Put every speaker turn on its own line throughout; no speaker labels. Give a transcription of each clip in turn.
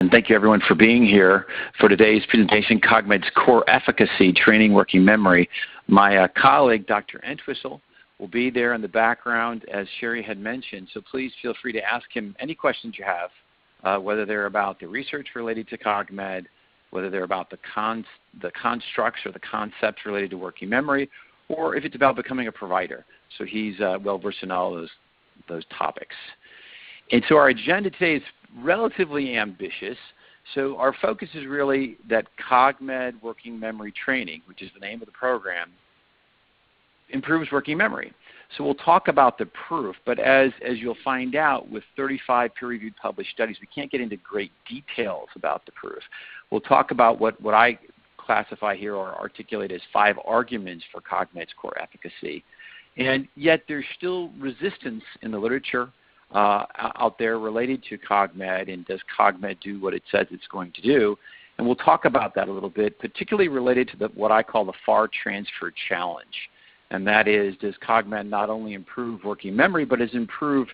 And thank you, everyone, for being here for today's presentation, Cogmed's Core Efficacy, Training Working Memory. My colleague, Dr. Entwistle, will be there in the background, as Sherry had mentioned, so please feel free to ask him any questions you have, whether they're about the research related to Cogmed, whether they're about the constructs or the concepts related to working memory, or if it's about becoming a provider. So he's well-versed in all those topics. And so our agenda today is relatively ambitious. So our focus is really that Cogmed Working Memory Training, which is the name of the program, improves working memory. So we'll talk about the proof, but as you'll find out with 35 peer-reviewed published studies, we can't get into great details about the proof. We'll talk about what I classify here or articulate as 5 arguments for Cogmed's core efficacy. And yet there's still resistance in the literature out there related to Cogmed, and does Cogmed do what it says it's going to do? And we'll talk about that a little bit, particularly related to what I call the FAR transfer challenge. And that is, does Cogmed not only improve working memory, but has improved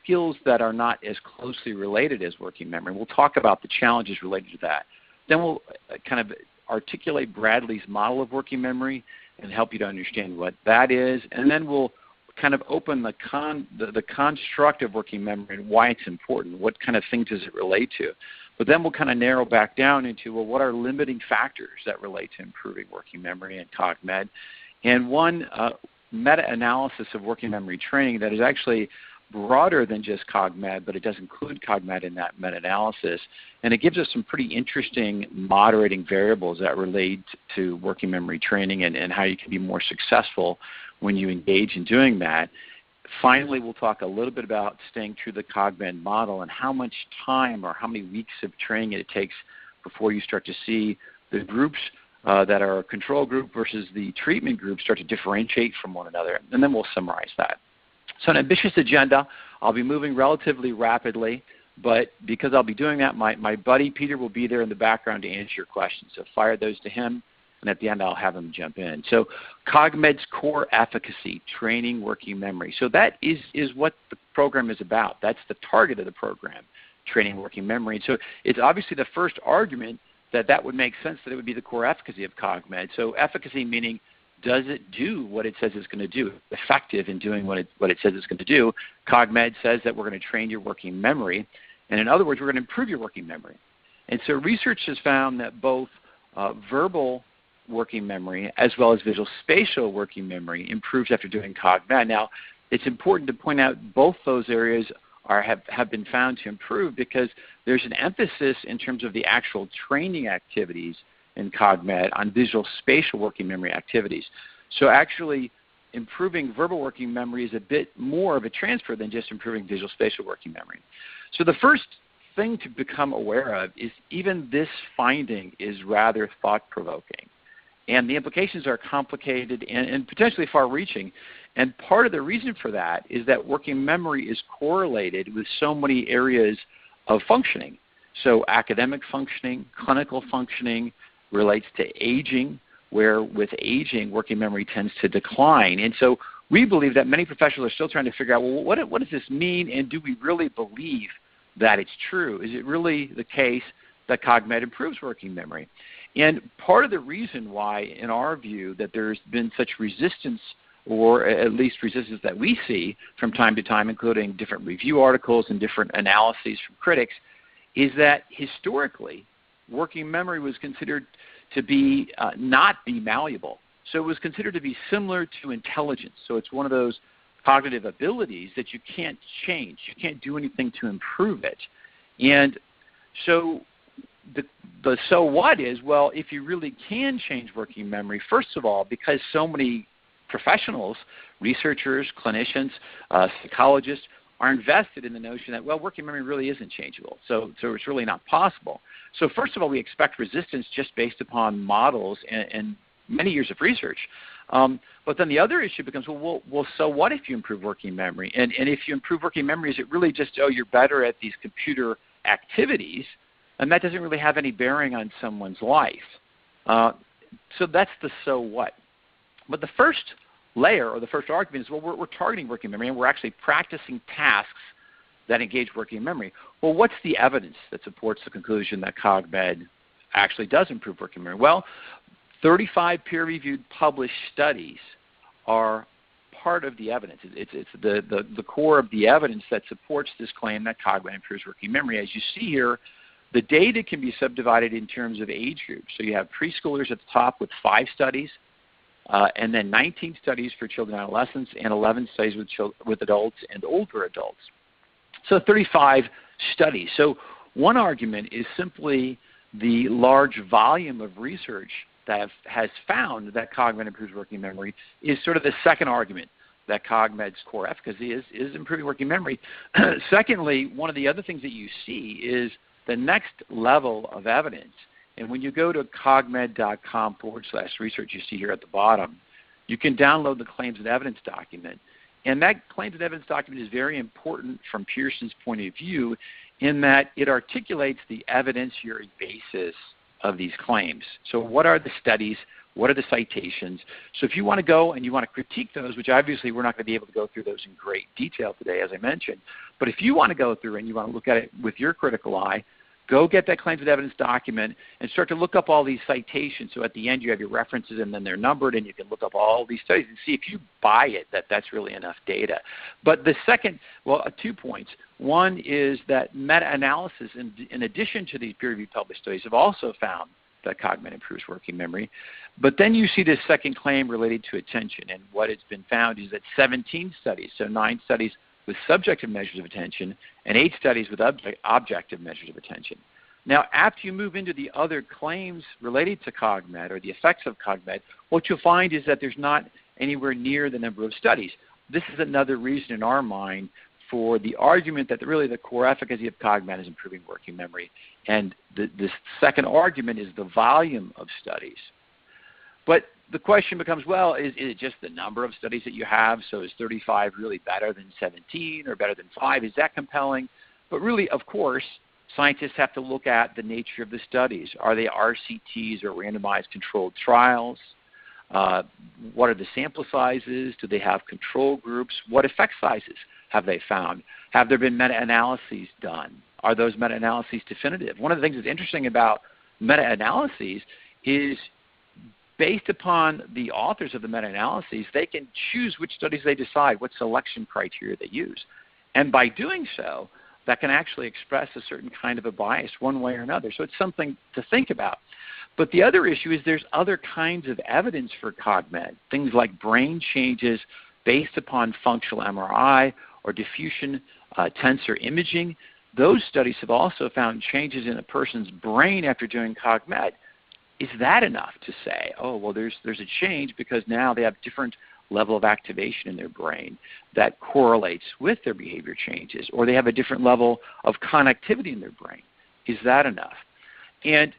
skills that are not as closely related as working memory? We'll talk about the challenges related to that. Then we'll kind of articulate Bradley's model of working memory and help you to understand what that is. And then we'll kind of open the construct of working memory and why it's important. What kind of things does it relate to? But then we'll kind of narrow back down into, well, what are limiting factors that relate to improving working memory in Cogmed? And one meta-analysis of working memory training that is actually broader than just Cogmed, but it does include Cogmed in that meta-analysis. And it gives us some pretty interesting moderating variables that relate to working memory training and how you can be more successful when you engage in doing that. Finally, we'll talk a little bit about staying true to the Cogmed model and how much time or how many weeks of training it takes before you start to see the groups that are a control group versus the treatment group start to differentiate from one another. And then we'll summarize that. So an ambitious agenda. I'll be moving relatively rapidly, but because I'll be doing that, my buddy Peter will be there in the background to answer your questions. So fire those to him, and at the end I'll have him jump in. So Cogmed's core efficacy, training working memory. So that is what the program is about. That's the target of the program, training working memory. And so it's obviously the first argument that would make sense that it would be the core efficacy of Cogmed. So efficacy meaning, does it do what it says it's going to do? Effective in doing what it says it's going to do. Cogmed says that we're going to train your working memory. And in other words, we're going to improve your working memory. And so research has found that both verbal working memory as well as visual spatial working memory improves after doing Cogmed. Now, it's important to point out both those areas have been found to improve because there's an emphasis in terms of the actual training activities in Cogmed on visual spatial working memory activities. So actually improving verbal working memory is a bit more of a transfer than just improving visual spatial working memory. So the first thing to become aware of is even this finding is rather thought-provoking. And the implications are complicated and potentially far-reaching. And part of the reason for that is that working memory is correlated with so many areas of functioning. So academic functioning, clinical functioning, relates to aging, where with aging, working memory tends to decline. And so we believe that many professionals are still trying to figure out, well, what does this mean, and do we really believe that it's true? Is it really the case that Cogmed improves working memory? And part of the reason why, in our view, that there's been such resistance, or at least resistance that we see from time to time, including different review articles and different analyses from critics, is that historically, working memory was considered to be not be malleable. So it was considered to be similar to intelligence. So it's one of those cognitive abilities that you can't change. You can't do anything to improve it. And so the so what is, well, if you really can change working memory, first of all, because so many professionals, researchers, clinicians, psychologists, are invested in the notion that, well, working memory really isn't changeable. So it's really not possible. So first of all, we expect resistance just based upon models and many years of research. But then the other issue becomes, well, so what if you improve working memory? And if you improve working memory, is it really just, oh, you're better at these computer activities, and that doesn't really have any bearing on someone's life? So that's the so what. But the first layer, or the first argument, is, well, we're targeting working memory, and we're actually practicing tasks that engage working memory. Well, what's the evidence that supports the conclusion that Cogmed actually does improve working memory? Well, 35 peer-reviewed published studies are part of the evidence. It's the core of the evidence that supports this claim that Cogmed improves working memory. As you see here, the data can be subdivided in terms of age groups. So you have preschoolers at the top with 5 studies, and then 19 studies for children and adolescents, and 11 studies with adults and older adults. So 35 studies. So one argument is simply the large volume of research that has found that Cogmed improves working memory is sort of the second argument that Cogmed's core efficacy is improving working memory. Secondly, one of the other things that you see is the next level of evidence. And when you go to cogmed.com/research, you see here at the bottom, you can download the claims and evidence document. And that claims and evidence document is very important from Pearson's point of view in that it articulates the evidentiary basis of these claims. So what are the studies? What are the citations? So if you want to go and you want to critique those, which obviously we're not going to be able to go through those in great detail today, as I mentioned, but if you want to go through and you want to look at it with your critical eye, go get that claims and evidence document and start to look up all these citations. So at the end you have your references and then they're numbered and you can look up all these studies and see if you buy it that that's really enough data. But the second, 2 points. One is that meta-analysis, in addition to these peer-reviewed published studies, have also found that Cogmed improves working memory. But then you see this second claim related to attention, and what it's been found is that 17 studies, so 9 studies with subjective measures of attention and 8 studies with objective measures of attention. Now, after you move into the other claims related to Cogmed or the effects of Cogmed, what you'll find is that there's not anywhere near the number of studies. This is another reason in our mind for the argument that really the core efficacy of Cogmed is improving working memory. And the second argument is the volume of studies. But the question becomes, well, is it just the number of studies that you have? So is 35 really better than 17 or better than 5? Is that compelling? But really, of course, scientists have to look at the nature of the studies. Are they RCTs or randomized controlled trials? What are the sample sizes? Do they have control groups? What effect sizes have they found? Have there been meta-analyses done? Are those meta-analyses definitive? One of the things that's interesting about meta-analyses is based upon the authors of the meta-analyses, they can choose which studies they decide, what selection criteria they use. And by doing so, that can actually express a certain kind of a bias one way or another. So it's something to think about. But the other issue is there's other kinds of evidence for Cogmed, things like brain changes based upon functional MRI or diffusion tensor imaging. Those studies have also found changes in a person's brain after doing Cogmed. Is that enough to say, oh, well, there's a change because now they have different level of activation in their brain that correlates with their behavior changes, or they have a different level of connectivity in their brain? Is that enough? And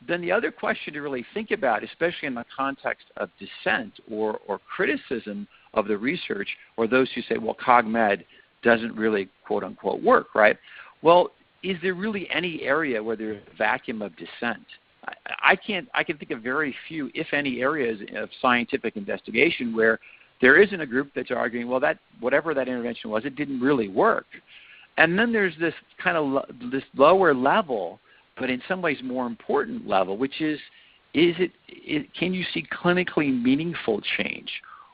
then the other question to really think about, especially in the context of dissent or criticism of the research, or those who say, well, Cogmed doesn't really, quote unquote, work, right? Well, is there really any area where there's a vacuum of dissent? I can think of very few, if any, areas of scientific investigation where there isn't a group that's arguing, well, that whatever that intervention was, it didn't really work. And then there's this kind of this lower level, but in some ways more important level, which is can you see clinically meaningful change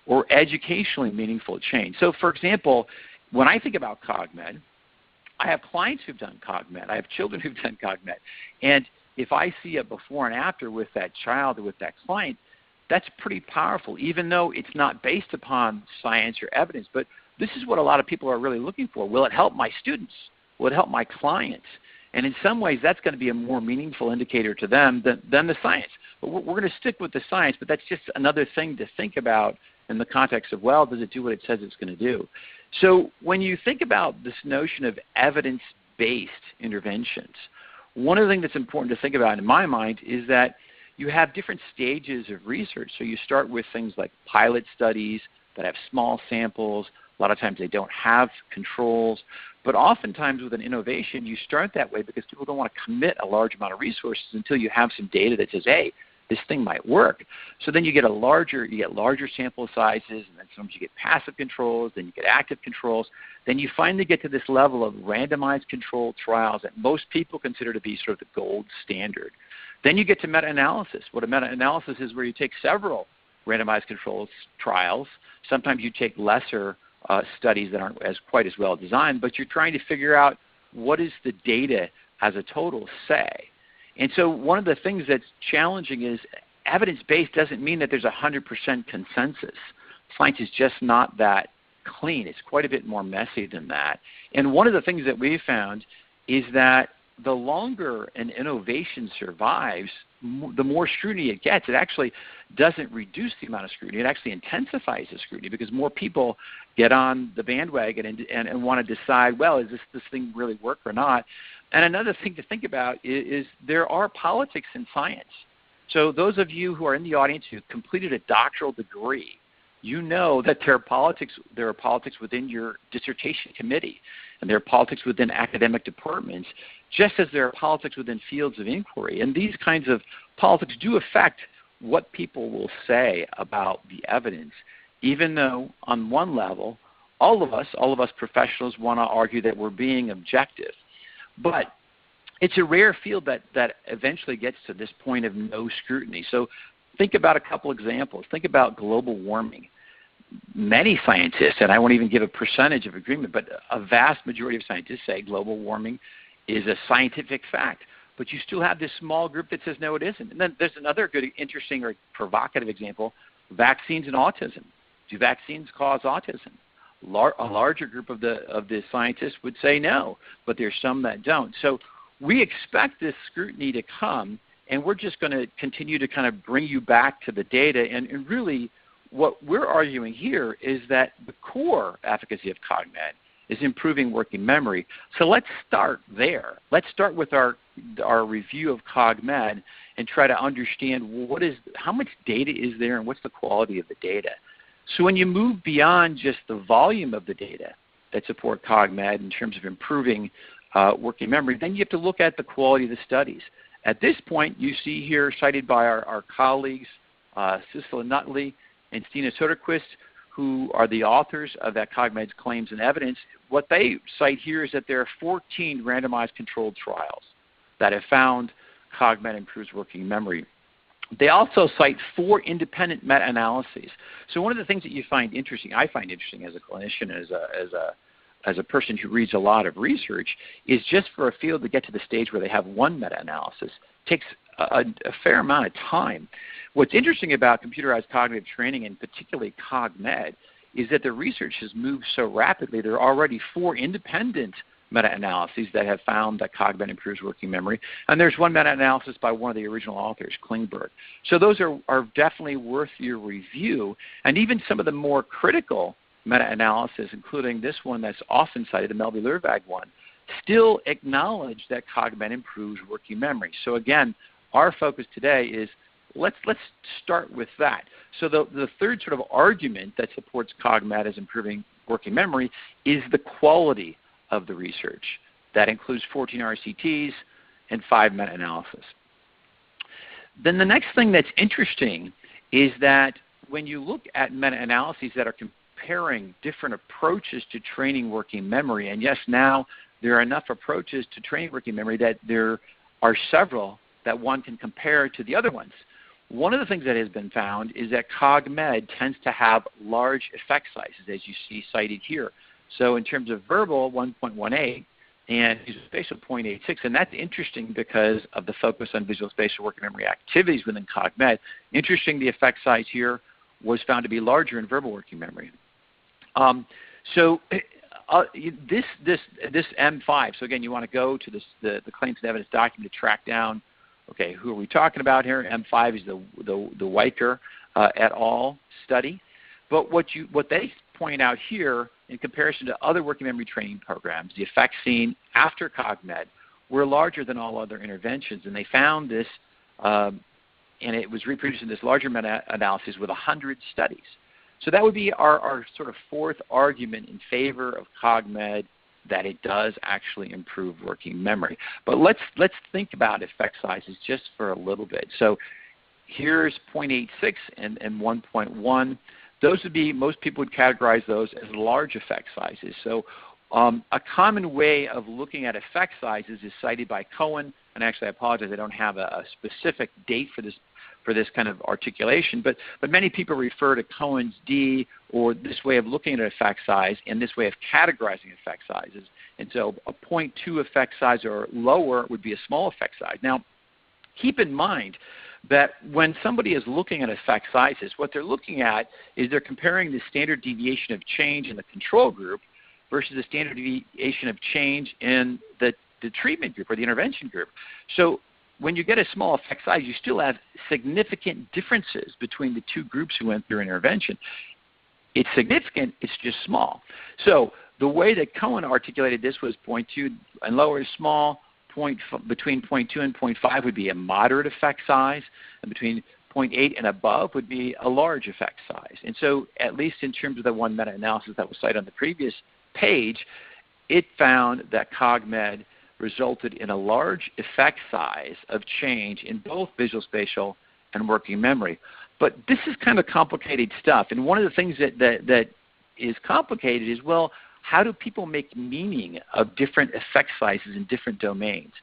or educationally meaningful change? So, for example, when I think about Cogmed, I have clients who've done Cogmed. I have children who've done Cogmed. And if I see a before and after with that child or with that client, that's pretty powerful, even though it's not based upon science or evidence. But this is what a lot of people are really looking for. Will it help my students? Will it help my clients? And in some ways, that's going to be a more meaningful indicator to them than the science. But we're going to stick with the science, but that's just another thing to think about in the context of, well, does it do what it says it's going to do? So when you think about this notion of evidence-based interventions, one of the things that's important to think about in my mind is that you have different stages of research. So you start with things like pilot studies that have small samples. A lot of times they don't have controls. But oftentimes with an innovation, you start that way because people don't want to commit a large amount of resources until you have some data that says, hey, this thing might work. So then you get larger sample sizes, and then sometimes you get passive controls, then you get active controls. Then you finally get to this level of randomized controlled trials that most people consider to be sort of the gold standard. Then you get to meta-analysis. What a meta-analysis is where you take several randomized controlled trials. Sometimes you take lesser studies that aren't quite as well designed, but you're trying to figure out what does the data as a total say. And so one of the things that's challenging is evidence-based doesn't mean that there's 100% consensus. Science is just not that clean. It's quite a bit more messy than that. And one of the things that we've found is that the longer an innovation survives, the more scrutiny it gets. It actually doesn't reduce the amount of scrutiny. It actually intensifies the scrutiny because more people get on the bandwagon and want to decide, well, is this thing really work or not? And another thing to think about is there are politics in science. So those of you who are in the audience who completed a doctoral degree, you know that there are politics within your dissertation committee, and there are politics within academic departments, just as there are politics within fields of inquiry. And these kinds of politics do affect what people will say about the evidence, even though on one level, all of us professionals want to argue that we're being objective. But it's a rare field that eventually gets to this point of no scrutiny. So think about a couple examples. Think about global warming. Many scientists, and I won't even give a percentage of agreement, but a vast majority of scientists say global warming is a scientific fact. But you still have this small group that says, no, it isn't. And then there's another good, interesting, or provocative example, vaccines and autism. Do vaccines cause autism? A larger group of the scientists would say no, but there's some that don't. So we expect this scrutiny to come, and we're just going to continue to kind of bring you back to the data. And really what we're arguing here is that the core efficacy of Cogmed is improving working memory. So let's start there. Let's start with our review of Cogmed and try to understand how much data is there and what's the quality of the data. So when you move beyond just the volume of the data that support Cogmed in terms of improving working memory, then you have to look at the quality of the studies. At this point, you see here cited by our colleagues, Sissela Nutley and Stina Soderquist, who are the authors of that Cogmed Claims and Evidence. What they cite here is that there are 14 randomized controlled trials that have found Cogmed improves working memory. They also cite 4 independent meta-analyses. So one of the things that I find interesting as a clinician, as a person who reads a lot of research, is just for a field to get to the stage where they have one meta-analysis takes a fair amount of time. What's interesting about computerized cognitive training, and particularly Cogmed, is that the research has moved so rapidly. There are already 4 independent meta-analyses that have found that Cogmed improves working memory. And there's one meta-analysis by one of the original authors, Klingberg. So those are definitely worth your review. And even some of the more critical meta-analysis, including this one that's often cited, the Melby-Lervag one, still acknowledge that Cogmed improves working memory. So again, our focus today is let's start with that. So the third sort of argument that supports Cogmed as improving working memory is the quality of the research. That includes 14 RCTs and 5 meta-analysis. Then the next thing that's interesting is that when you look at meta-analyses that are comparing different approaches to training working memory, and yes, now there are enough approaches to training working memory that there are several that one can compare to the other ones. One of the things that has been found is that Cogmed tends to have large effect sizes, as you see cited here. So in terms of verbal, 1.18, and visual spatial 0.86, and that's interesting because of the focus on visual spatial working memory activities within Cogmed. Interesting, the effect size here was found to be larger in verbal working memory. This M5, so again, you want to go to the claims and evidence document to track down, okay, who are we talking about here? M5 is the Weicker et al. Study. But what they point out here, in comparison to other working memory training programs, the effects seen after Cogmed were larger than all other interventions. And they found this, and it was reproduced in this larger meta-analysis with 100 studies. So that would be our sort of fourth argument in favor of Cogmed, that it does actually improve working memory. But let's think about effect sizes just for a little bit. So here's 0.86 and 1.1. Those would be, most people would categorize those as large effect sizes. So a common way of looking at effect sizes is cited by Cohen, and actually I apologize, I don't have a specific date for this kind of articulation, but many people refer to Cohen's D, or this way of looking at an effect size and this way of categorizing effect sizes. And so a 0.2 effect size or lower would be a small effect size. Now, keep in mind that when somebody is looking at effect sizes, what they're looking at is they're comparing the standard deviation of change in the control group versus the standard deviation of change in the treatment group or the intervention group. So when you get a small effect size, you still have significant differences between the two groups who went through intervention. It's significant, it's just small. So the way that Cohen articulated this was 0.2 and lower is small, between 0.2 and 0.5 would be a moderate effect size, and between 0.8 and above would be a large effect size. And so at least in terms of the one meta-analysis that was cited on the previous page, it found that Cogmed resulted in a large effect size of change in both visual spatial and working memory. But this is kind of complicated stuff. And one of the things that is complicated is, well, how do people make meaning of different effect sizes in different domains?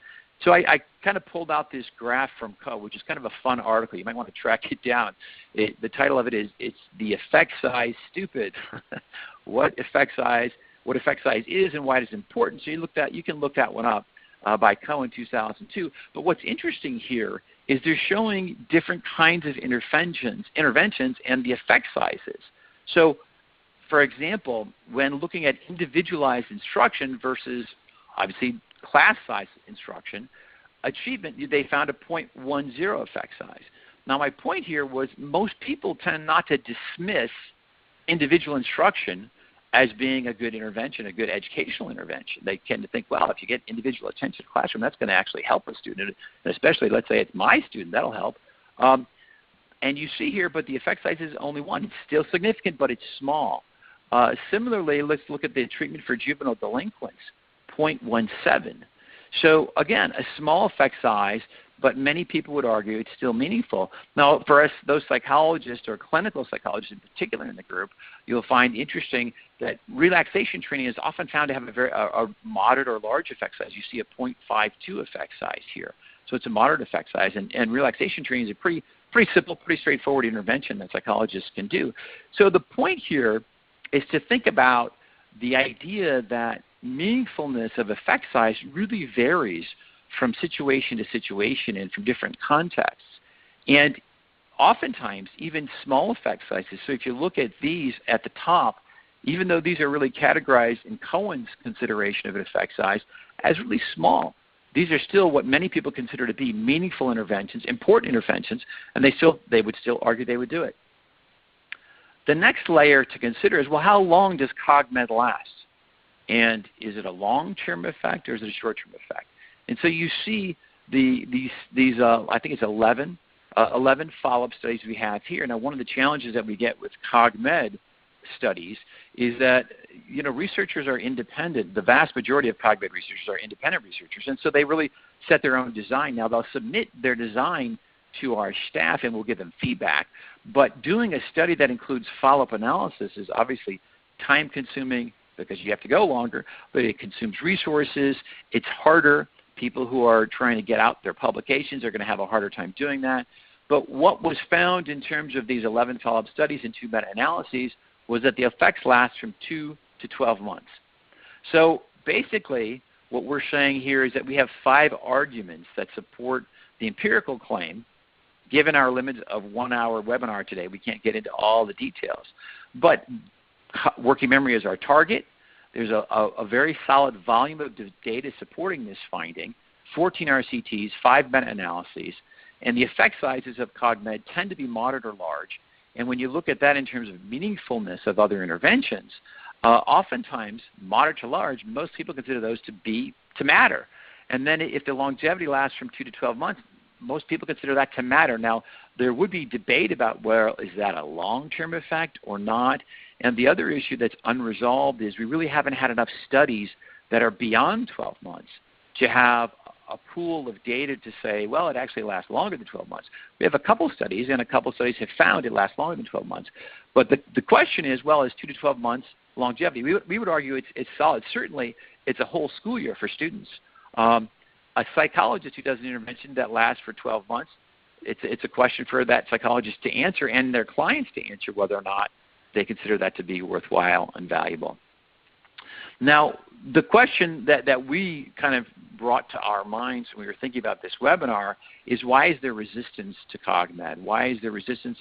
So I kind of pulled out this graph from Co, which is kind of a fun article. You might want to track it down. The title of it is, "It's the Effect Size Stupid." What effect size is and why it is important. So you can look that one up by Co in 2002. But what's interesting here is they're showing different kinds of interventions and the effect sizes. So for example, when looking at individualized instruction versus obviously class-sized instruction, achievement, they found a 0.10 effect size. Now my point here was most people tend not to dismiss individual instruction as being a good intervention, a good educational intervention. They tend to think, well, if you get individual attention in the classroom, that's going to actually help a student, and especially, let's say it's my student, that'll help. And you see here, but the effect size is only 1. It's still significant, but it's small. Similarly, let's look at the treatment for juvenile delinquents, 0.17. So again, a small effect size, but many people would argue it's still meaningful. Now, for us, those psychologists or clinical psychologists in particular in the group, you'll find interesting that relaxation training is often found to have a moderate or large effect size. You see a 0.52 effect size here. So it's a moderate effect size, and relaxation training is a pretty simple, pretty straightforward intervention that psychologists can do. So the point here is to think about the idea that meaningfulness of effect size really varies from situation to situation and from different contexts. And oftentimes, even small effect sizes, so if you look at these at the top, even though these are really categorized in Cohen's consideration of an effect size as really small, these are still what many people consider to be meaningful interventions, important interventions, and they would still argue they would do it. The next layer to consider is, well, how long does Cogmed last? And is it a long-term effect or is it a short-term effect? And so you see these I think it's 11 follow-up studies we have here. Now, one of the challenges that we get with Cogmed studies is that researchers are independent. The vast majority of Cogmed researchers are independent researchers, and so they really set their own design. Now, they'll submit their design to our staff and we'll give them feedback. But doing a study that includes follow-up analysis is obviously time-consuming because you have to go longer, but it consumes resources. It's harder. People who are trying to get out their publications are going to have a harder time doing that. But what was found in terms of these 11 follow-up studies and 2 meta-analyses was that the effects last from 2 to 12 months. So basically, what we're saying here is that we have 5 arguments that support the empirical claim. Given our limits of 1-hour webinar today, we can't get into all the details. But working memory is our target. There's a very solid volume of data supporting this finding, 14 RCTs, 5 meta-analyses, and the effect sizes of Cogmed tend to be moderate or large. And when you look at that in terms of meaningfulness of other interventions, oftentimes, moderate to large, most people consider those to matter. And then if the longevity lasts from 2 to 12 months, most people consider that to matter. Now, there would be debate about, well, is that a long-term effect or not? And the other issue that's unresolved is we really haven't had enough studies that are beyond 12 months to have a pool of data to say, well, it actually lasts longer than 12 months. We have a couple studies, and a couple studies have found it lasts longer than 12 months. But the question is, well, is 2 to 12 months longevity? We would argue it's solid. Certainly, it's a whole school year for students. A psychologist who does an intervention that lasts for 12 months, it's a question for that psychologist to answer and their clients to answer whether or not they consider that to be worthwhile and valuable. Now, the question that we kind of brought to our minds when we were thinking about this webinar is, why is there resistance to Cogmed? Why is there resistance